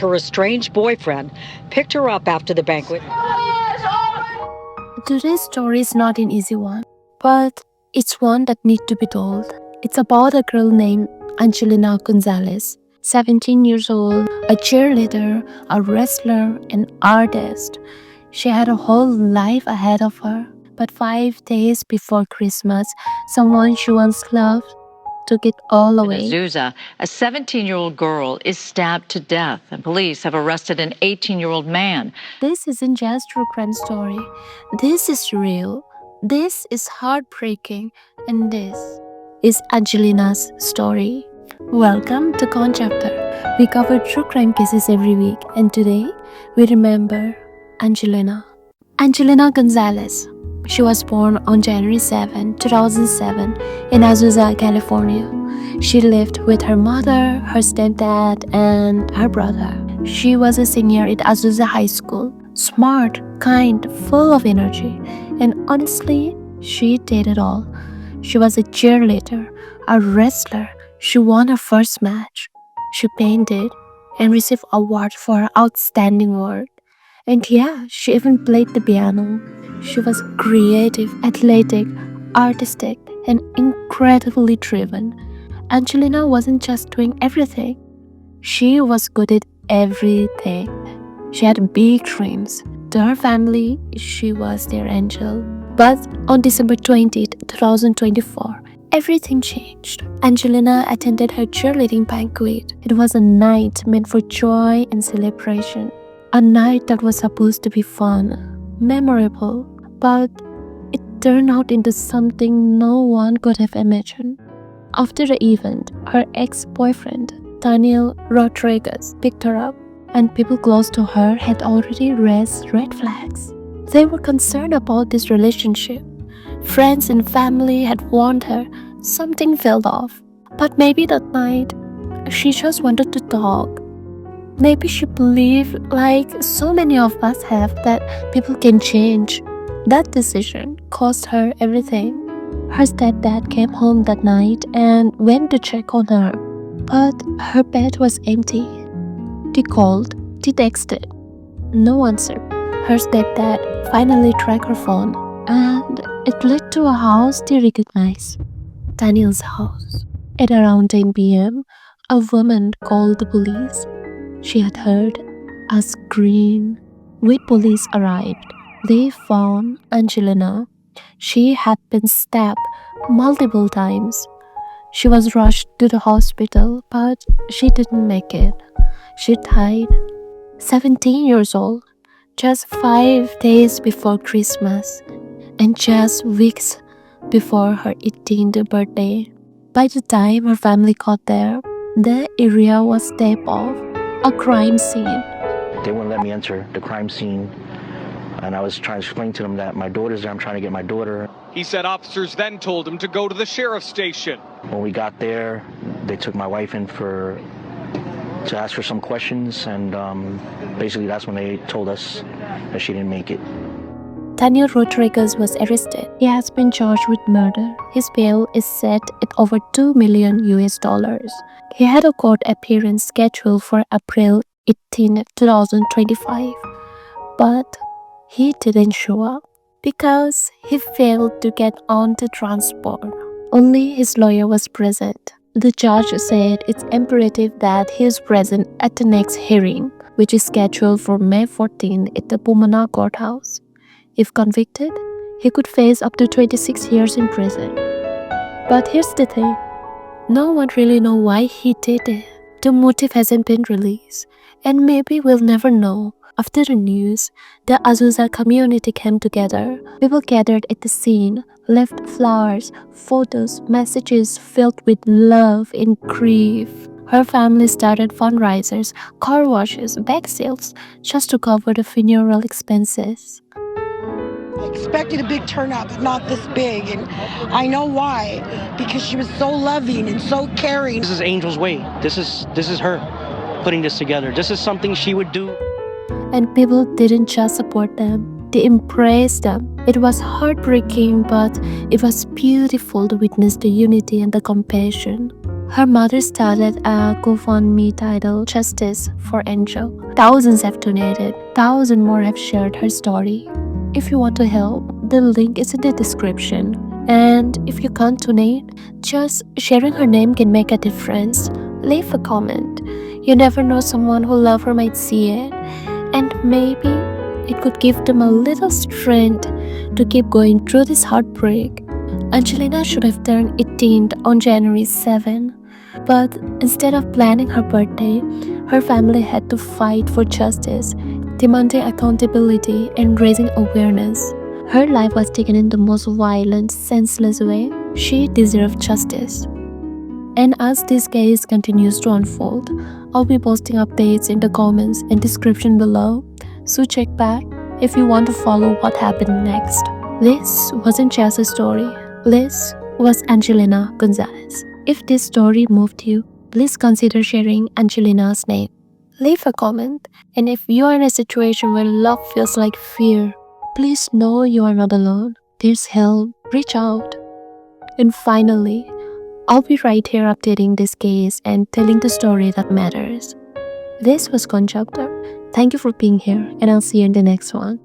her estranged boyfriend picked her up after the banquet. Today's story is not an easy one, but it's one that needs to be told. It's about a girl named Angelina Gonzales, 17 years old, a cheerleader, a wrestler, an artist. She had a whole life ahead of her. But 5 days before Christmas, someone she once loved took it all away. In Azusa, a 17-year-old girl is stabbed to death, and police have arrested an 18-year-old man. This isn't just a true crime story. This is real. This is heartbreaking. And this is Angelina's story. Welcome to Con Chapter. We cover true crime cases every week, and today we remember Angelina. Angelina Gonzales. She was born on January 7, 2007 in Azusa, California. She lived with her mother, her stepdad, and her brother. She was a senior at Azusa High School. Smart, kind, full of energy. And honestly, she did it all. She was a cheerleader, a wrestler. She won her first match. She painted and received awards for her outstanding work. And yeah, she even played the piano. She was creative, athletic, artistic, and incredibly driven. Angelina wasn't just doing everything. She was good at everything. She had big dreams. To her family, she was their angel. But on December 20th, 2024, everything changed. Angelina attended her cheerleading banquet. It was a night meant for joy and celebration. A night that was supposed to be fun, memorable, but it turned out into something no one could have imagined. After the event, her ex-boyfriend, Daniel Rodriguez, picked her up, and people close to her had already raised red flags. They were concerned about this relationship. Friends and family had warned her something felt off. But maybe that night, she just wanted to talk. Maybe she believed, like so many of us have, that people can change. That decision cost her everything. Her stepdad came home that night and went to check on her, but her bed was empty. They called, they texted. No answer. Her stepdad finally tracked her phone, and it led to a house they recognized. Daniel's house. At around 10 p.m., a woman called the police. She had heard a scream. When police arrived, they found Angelina. She had been stabbed multiple times. She was rushed to the hospital, but she didn't make it. She died, 17 years old, just 5 days before Christmas, and just weeks before her 18th birthday. By the time her family got there, the area was taped off, a crime scene. They wouldn't let me enter the crime scene, and I was trying to explain to them that my daughter's there, I'm trying to get my daughter. He said officers then told him to go to the sheriff's station. When we got there, they took my wife in to ask her some questions, and basically that's when they told us that she didn't make it. Daniel Rodriguez was arrested. He has been charged with murder. His bail is set at over $2 million. He had a court appearance scheduled for April 18, 2025, but he didn't show up because he failed to get on the transport. Only his lawyer was present. The judge said it's imperative that he is present at the next hearing, which is scheduled for May 14 at the Pomona courthouse. If convicted, he could face up to 26 years in prison. But here's the thing. No one really knows why he did it. The motive hasn't been released, and maybe we'll never know. After the news, the Azusa community came together. People gathered at the scene, left flowers, photos, messages filled with love and grief. Her family started fundraisers, car washes, bag sales, just to cover the funeral expenses. I expected a big turnout, but not this big, and I know why. Because she was so loving and so caring. This is Angel's way. This is her putting this together. This is something she would do. And people didn't just support them, they embraced them. It was heartbreaking, but it was beautiful to witness the unity and the compassion. Her mother started a GoFundMe titled Justice for Angel. Thousands have donated, thousands more have shared her story. If you want to help, the link is in the description. And if you can't donate, just sharing her name can make a difference. Leave a comment. You never know, someone who loves her might see it, and maybe it could give them a little strength to keep going through this heartbreak. Angelina should have turned 18 on January 7, but instead of planning her birthday, her family had to fight for justice, demanding accountability and raising awareness. Her life was taken in the most violent, senseless way. She deserved justice. And as this case continues to unfold, I'll be posting updates in the comments and description below, so check back if you want to follow what happened next. This wasn't just a story. This was Angelina Gonzales. If this story moved you, please consider sharing Angelina's name. Leave a comment, and if you are in a situation where love feels like fear, please know you are not alone. There's help. Reach out. And finally, I'll be right here updating this case and telling the story that matters. This was Conchapter. Thank you for being here, and I'll see you in the next one.